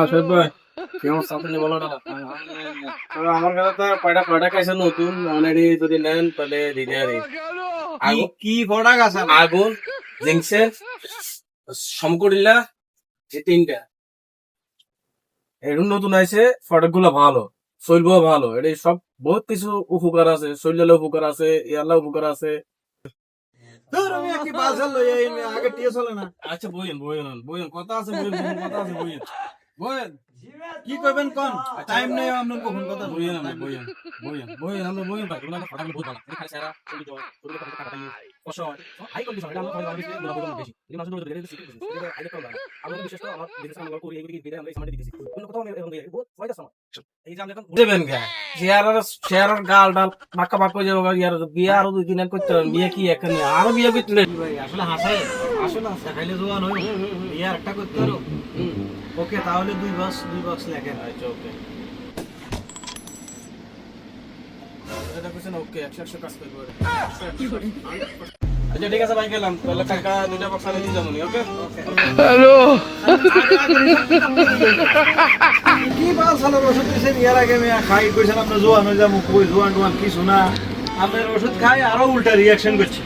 শহীদ ভাই কেমন আপনি বলো না আমার কাছে তো কয়টা খাইছে নতুন অলরেডি যদি নেন তাহলে দিতে পারি কি প্রোডাক্ট আছে আগুন জিংসে সমকরিলা এই তিনটা এরকম নতুন আছে প্রোডাক্ট গুলো ভালো শৈলব ভালো এটা সব বহুত কিছু উপকার আছে শৈলের উপকার আছে ইয়ালা উপকার আছে ধর আমি কি বাজার লই আই আগে টিয়ে চলে না আচ্ছা বইয়েন কথা আছে বইয়েন কি করবেন কোন টাইম নেই আমন কখন কথা বইয়েন আমরা বইয়েন ভাই ওনা ফটাফট বহুত ভালো খালি সারা চলি তো তোর কথা কাটা কষ্ট হয় হাই কন্ডিশন এটা আমরা বেশি বেশি এই মাসে ধরে ধরে সিটি এটা আইডিয়া করলাম আমরা বিশেষ করে আমার বিজনেস আমরা করি এই ভিডিও আমরা সামনে দিতেছি কোন কথা আমি এরকম বহুত ফায়দা সময় এই যে আমরা এখন দেবেন গা শেয়ার গাল ডাল মাক্কা মাক কই যাবো ইয়ার বিয়া আর দুই দিন করতে বিয়া কি এখন আরো বিয়া করতে ভাই আসলে হাসায় আসলে হাসা খাইলে জোয়ান হই ইয়ার একটা করতে পারো ওকে তাহলে দুই বক্স লেখেন আচ্ছা ওকে এটা কিছু না ওকে 100 কাজ করব আচ্ছা ঠিক আছে ভাই গেলাম তাহলে কাকা দুইটা বক্স আনি দিয়ে যাবো ওকে হ্যালো কি বাল সালার ওষুধ দিয়েছেন ইয়ার আগে আমি খাই কইছেন আপনি জোয়ান হয়ে যাবো কই জোয়ান কি শোনা আপনার ওষুধ খাই আরো উল্টা রিয়াকশন করছে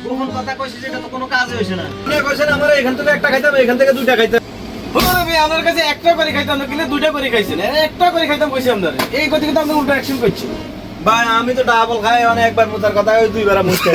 কখন কথা কইছি যেটা তো কোনো কাজ হইছে না আপনি কইছেন আমার এখান থেকে একটা খাইতাম এখান থেকে দুইটা খাইতাম আমার কাছে একটা করে খাইতাম না কিনে দুইটা করে খাইছেন একটা করে খাইতাম কইছি আপনার এই কথা কিন্তু আপনি উল্টা অ্যাকশন করছেন ভাই আমি তো ডাবল খাই অনেকবার মুতার কথা ওই দুইবার মুছতে